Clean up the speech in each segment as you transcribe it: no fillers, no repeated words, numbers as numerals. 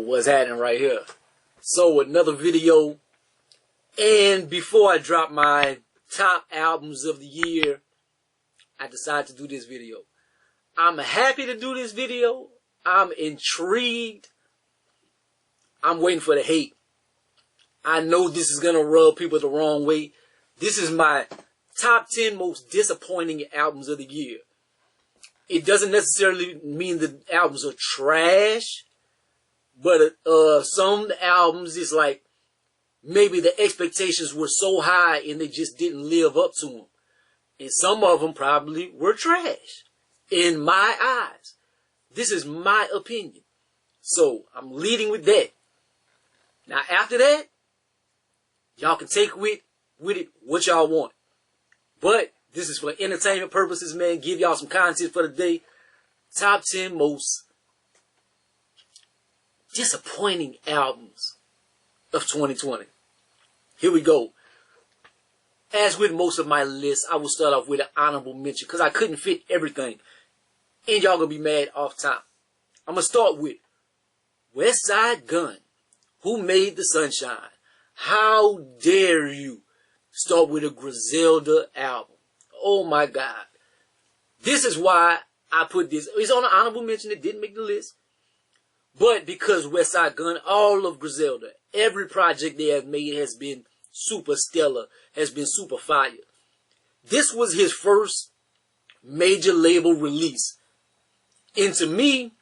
what's happening right here. So another video, and before I drop my top albums of the year, I decided to do this video. I'm happy to do this video. I'm intrigued. I'm waiting for the hate. I know this is gonna rub people the wrong way. This is my top 10 most disappointing albums of the year. It doesn't necessarily mean the albums are trash, but some albums is like maybe the expectations were so high and they just didn't live up to them. And some of them probably were trash in my eyes. This is my opinion. So I'm leading with that. Now after that, y'all can take with it what y'all want. But this is for entertainment purposes, man. Give y'all some content for the day. Top 10 most disappointing albums of 2020. Here we go. As with most of my lists, I will start off with an honorable mention because I couldn't fit everything. And y'all gonna be mad off top. I'm gonna start with Westside Gunn, Who Made the Sunshine. How dare you start with a Griselda album? Oh my God. This is why I put this. It's on an honorable mention. It didn't make the list. But because Westside Gunn, all of Griselda, every project they have made has been super stellar, has been super fire. This was his first major label release. And to me,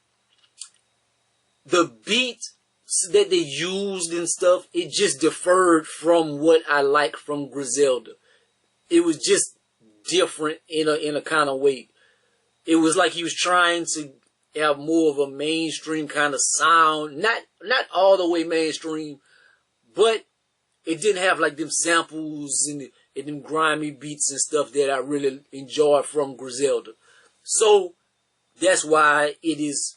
the beat that they used and stuff, it just differed from what I like from Griselda. It was just different in a kind of way. It was like he was trying to have more of a mainstream kind of sound. Not all the way mainstream, but it didn't have like them samples and them grimy beats and stuff that I really enjoyed from Griselda. So that's why it is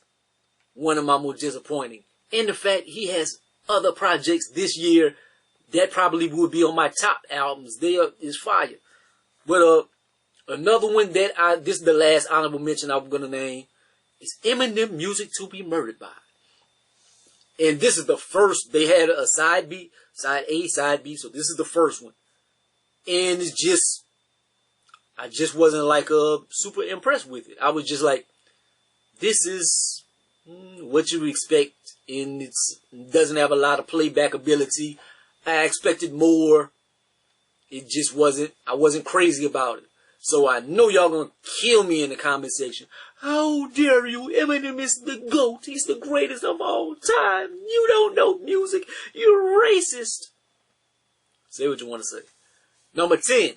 one of my most disappointing. And the fact he has other projects this year that probably would be on my top albums. Is fire. But another one that this is the last honorable mention I'm gonna name, is Eminem, Music to Be Murdered By. And this is the first. They had a side B, side A, side B. So this is the first one. And it's just, I just wasn't like super impressed with it. I was just like, this is what you expect, and it doesn't have a lot of playback ability. I expected more. It just wasn't. I wasn't crazy about it. So I know y'all gonna kill me in the comment section. How dare you? Eminem is the GOAT. He's the greatest of all time. You don't know music. You're racist. Say what you want to say. Number 10.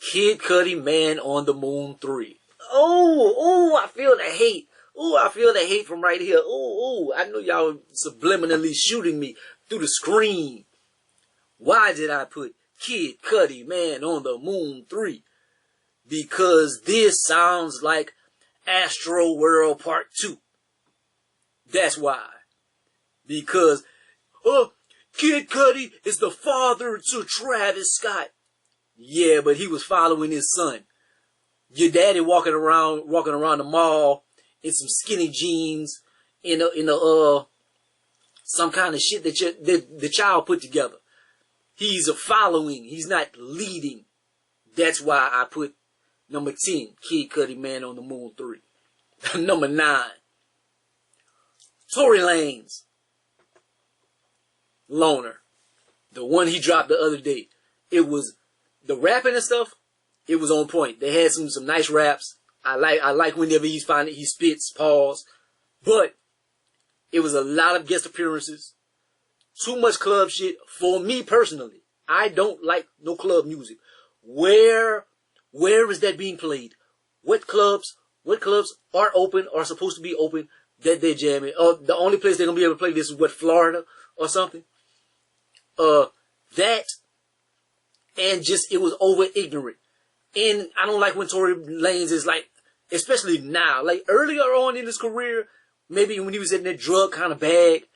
Kid Cudi, Man on the Moon 3. Oh, I feel the hate. Oh, I feel the hate from right here. Oh, I know y'all subliminally shooting me through the screen. Why did I put Kid Cudi, Man on the Moon 3? Because this sounds like Astro World Part 2. That's why. Because, Kid Cudi is the father to Travis Scott. Yeah, but he was following his son. Your daddy walking around the mall in some skinny jeans, in some kind of shit that the child put together. He's a following. He's not leading. That's why I put number 10, Kid Cudi, Man on the Moon 3. Number 9, Tory Lanez, Loner. The one he dropped the other day. It was the rapping and stuff. It was on point. They had some nice raps. I like whenever he spits, pause. But it was a lot of guest appearances. Too much club shit for me personally. I don't like no club music. Where is that being played? What clubs are open or supposed to be open that they're jamming? The only place they're gonna be able to play this is what, Florida or something? That, and just it was over ignorant. And I don't like when Tory Lanez is like, especially now, like earlier on in his career, maybe when he was in that drug kind of bag,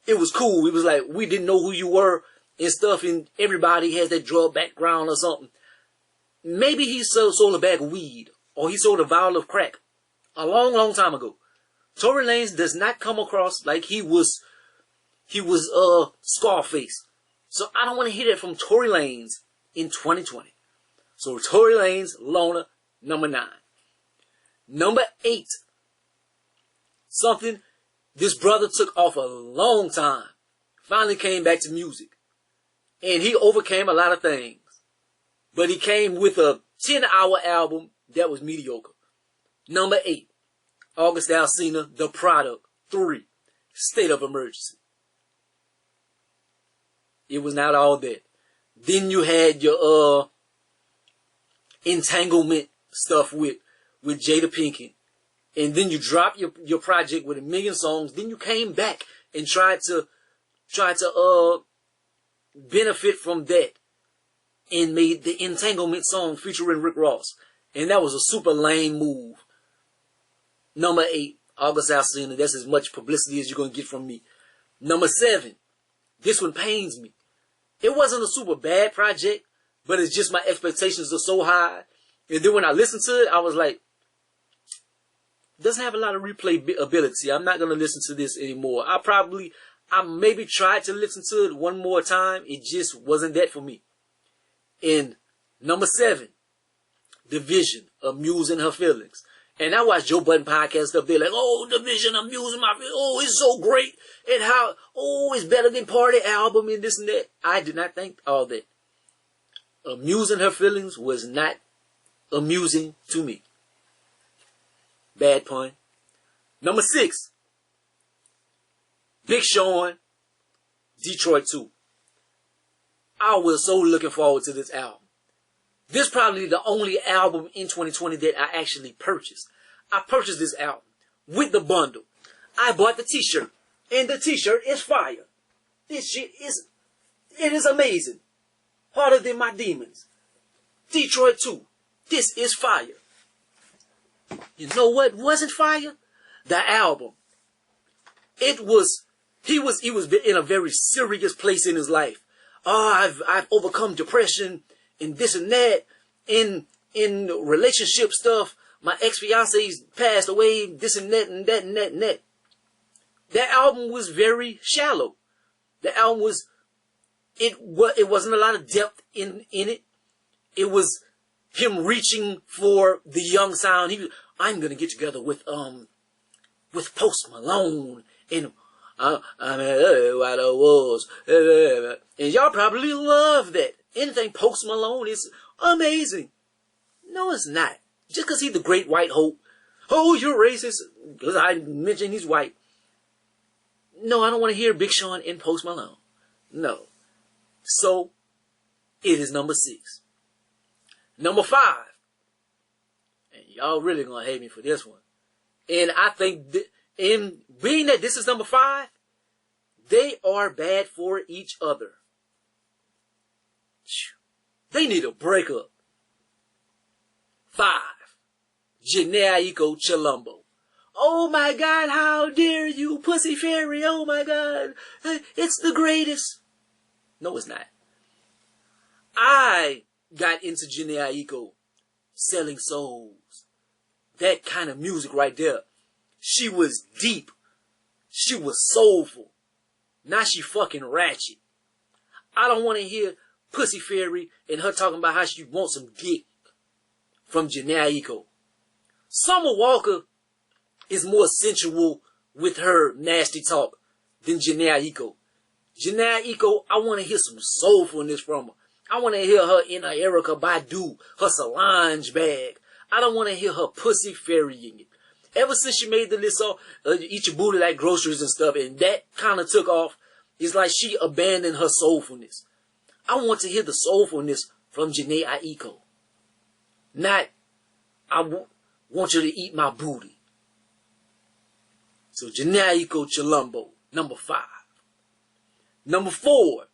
it was cool. It was like, we didn't know who you were and stuff, and everybody has that drug background or something. Maybe he sold a bag of weed, or he sold a vial of crack a long, long time ago. Tory Lanez does not come across like he was Scarface. So I don't want to hear that from Tory Lanez in 2020. So Tory Lanez, Loner, number 9. Number 8. Something this brother took off a long time. Finally came back to music. And he overcame a lot of things. But he came with a 10-hour album that was mediocre. Number 8. August Alsina, The Product. 3. State of Emergency. It was not all that. Then you had your entanglement stuff with Jada Pinkett. And then you dropped your project with 1 million songs. Then you came back and tried to benefit from that. And made the entanglement song featuring Rick Ross. And that was a super lame move. Number 8, August Alsina. That's as much publicity as you're going to get from me. Number 7, this one pains me. It wasn't a super bad project, but it's just my expectations are so high. And then when I listened to it, I was like, it doesn't have a lot of replay ability. I'm not going to listen to this anymore. I maybe tried to listen to it one more time. It just wasn't that for me. And number 7, Division, Amusing Her Feelings. And I watch Joe Budden podcast up there like, oh, Division, Amusing My Feelings. Oh, it's so great. And how, oh, it's better than Party Album and this and that. I did not think all that. Amusing Her Feelings was not amusing to me. Bad pun. Number 6, Big Sean, Detroit 2. I was so looking forward to this album. This is probably the only album in 2020 that I actually purchased. I purchased this album with the bundle. I bought the t-shirt. And the t-shirt is fire. This shit is amazing. Harder Than My Demons. Detroit 2. This is fire. You know what wasn't fire? The album. He was in a very serious place in his life. Oh, I've overcome depression and this and that. In relationship stuff, my ex-fiance's passed away, this and that and that and that and that. That album was very shallow. The album was, it wasn't a lot of depth in it. It was him reaching for the young sound. I'm gonna get together with Post Malone and I'm what I was. And y'all probably love that. Anything Post Malone is amazing. No, it's not. Just because he's the great white hope. Oh, you're racist. Because I mentioned he's white. No, I don't want to hear Big Sean and Post Malone. No. So, it is number 6. Number 5. And y'all really going to hate me for this one. And I think, in being that this is number 5, they are bad for each other. They need a breakup. 5. Jhene Aiko Chilombo. Oh my God, how dare you, Pussy Fairy, oh my God. It's the greatest. No, it's not. I got into Jhene Aiko, Selling Souls. That kind of music right there. She was deep. She was soulful. Now she fucking ratchet. I don't want to hear Pussy Fairy and her talking about how she wants some dick from Jhene Aiko. Summer Walker is more sensual with her nasty talk than Jhene Aiko. Jhene Aiko, I want to hear some soulfulness from her. I want to hear her in her Erykah Badu, her Solange bag. I don't want to hear her pussy fairying it. Ever since she made the list of eat your booty like groceries and stuff, and that kind of took off, it's like she abandoned her soulfulness. I want to hear the soulfulness from Jhene Aiko. Not, want you to eat my booty. So Jhene Aiko Chilombo, number 5. Number 4.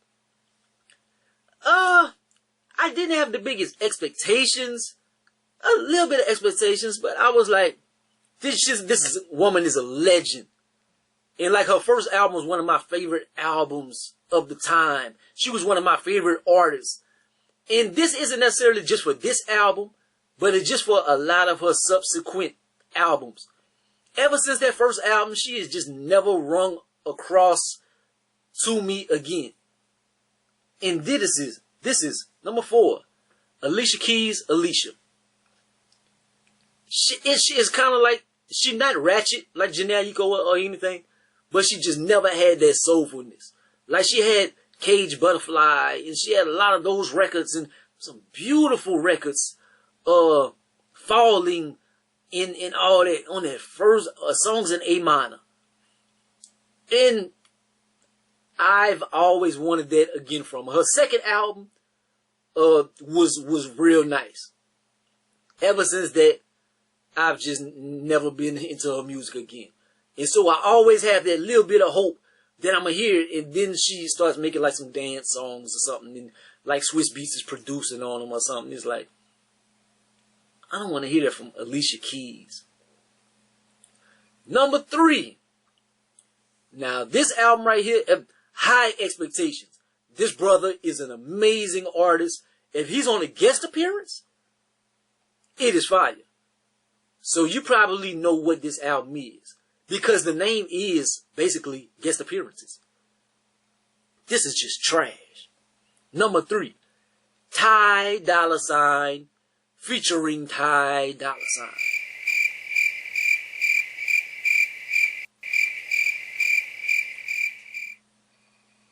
I didn't have the biggest expectations. A little bit of expectations, but I was like, this woman is a legend. And like her first album was one of my favorite albums of the time. She was one of my favorite artists. And this isn't necessarily just for this album, but it's just for a lot of her subsequent albums. Ever since that first album, she has just never rung across to me again. And this is number 4. Alicia Keys, Alicia. She is kind of like, she's not ratchet like Jhene Aiko or anything, but she just never had that soulfulness. Like she had Cage Butterfly, and she had a lot of those records, and some beautiful records, falling in all that, on that first, songs in A minor. And I've always wanted that again from her. Her second album, was real nice. Ever since that, I've just never been into her music again. And so I always have that little bit of hope that I'm going to hear it, and then she starts making like some dance songs or something, and like Swiss Beats is producing on them or something. It's like, I don't want to hear that from Alicia Keys. Number 3. Now, this album right here, high expectations. This brother is an amazing artist. If he's on a guest appearance, it is fire. So you probably know what this album is, because the name is basically guest appearances. This is just trash. Number 3, Ty Dolla $ign featuring Ty Dolla $ign.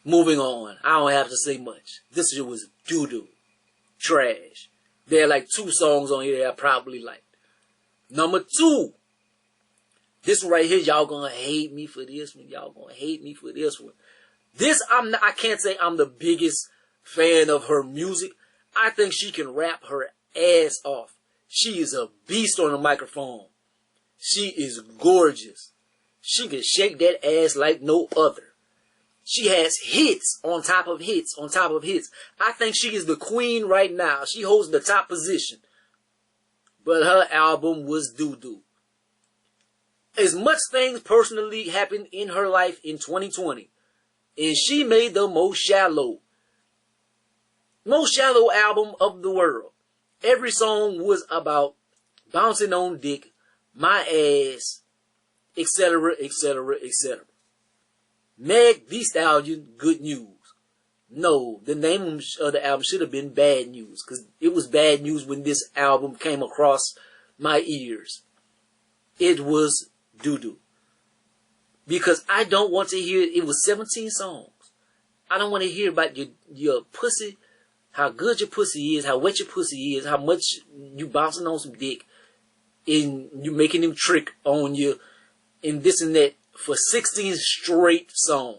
Moving on. I don't have to say much. This shit was doo-doo. Trash. There are like 2 songs on here that I probably liked. Number 2. This one right here, y'all gonna hate me for this one. Y'all gonna hate me for this one. This, I can't say I'm the biggest fan of her music. I think she can rap her ass off. She is a beast on the microphone. She is gorgeous. She can shake that ass like no other. She has hits on top of hits on top of hits. I think she is the queen right now. She holds the top position. But her album was doo-doo. As much things personally happened in her life in 2020, and she made the most shallow album of the world. Every song was about bouncing on dick, my ass, etc., etc., etc. Meg Thee Stallion, Good News. No, the name of the album should have been Bad News, because it was bad news when this album came across my ears. It was doo-doo. Because I don't want to hear, it was 17 songs. I don't want to hear about your pussy, how good your pussy is, how wet your pussy is, how much you bouncing on some dick, and you making him trick on you, and this and that, for 16 straight songs.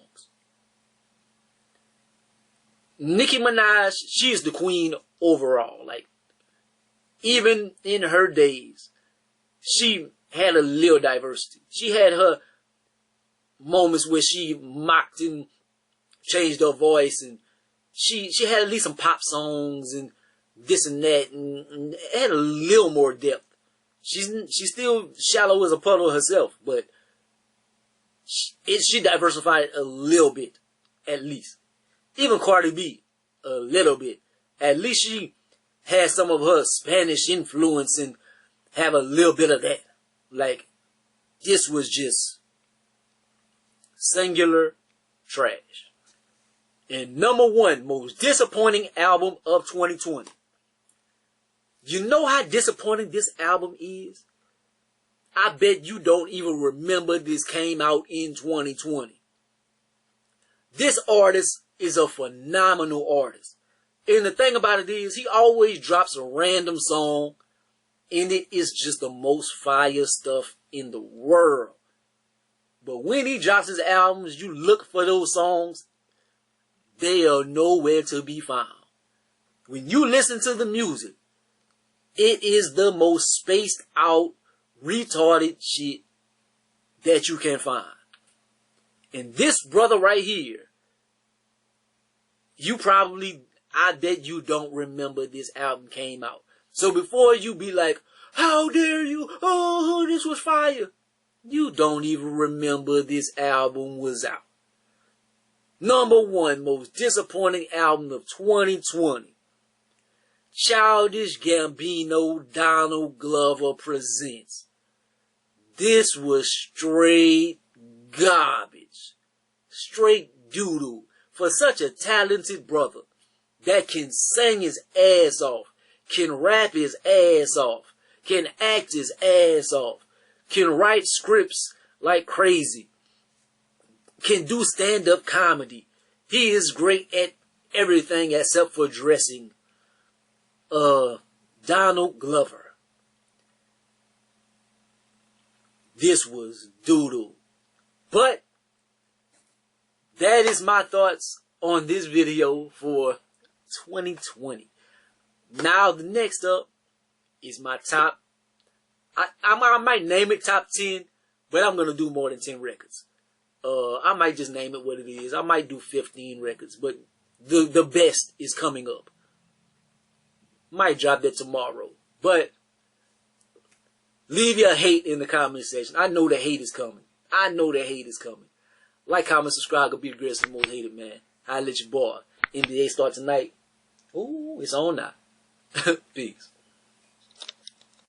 Nicki Minaj, she is the queen overall. Like, even in her days, she had a little diversity. She had her moments where she mocked and changed her voice, and she had at least some pop songs and this and that, and had a little more depth. She's still shallow as a puddle herself, but she diversified a little bit, at least. Even Cardi B, a little bit. At least she had some of her Spanish influence and have a little bit of that. Like, this was just singular trash. And number 1 most disappointing album of 2020. You know how disappointing this album is? I bet you don't even remember this came out in 2020. This artist is a phenomenal artist. And the thing about it is, he always drops a random song, and it is just the most fire stuff in the world. But when he drops his albums, you look for those songs, they are nowhere to be found. When you listen to the music, it is the most spaced out, retarded shit that you can find. And this brother right here, I bet you don't remember this album came out. So before you be like, how dare you, oh, this was fire, you don't even remember this album was out. Number 1 most disappointing album of 2020. Childish Gambino, Donald Glover presents This was straight garbage. Straight doo-doo. For such a talented brother that can sing his ass off, can rap his ass off, can act his ass off, can write scripts like crazy, can do stand-up comedy. He is great at everything except for dressing. Donald Glover. This was doo-doo. But that is my thoughts on this video for 2020. Now the next up is my top. I might name it top 10, but I'm gonna do more than 10 records. I might just name it what it is. I might do 15 records, but the best is coming up. Might drop that tomorrow. But leave your hate in the comment section. I know the hate is coming. I know the hate is coming. Like, comment, subscribe, go be the greatest and most hated man. I'll let your boy. NBA start tonight. Ooh, it's on now. Peace.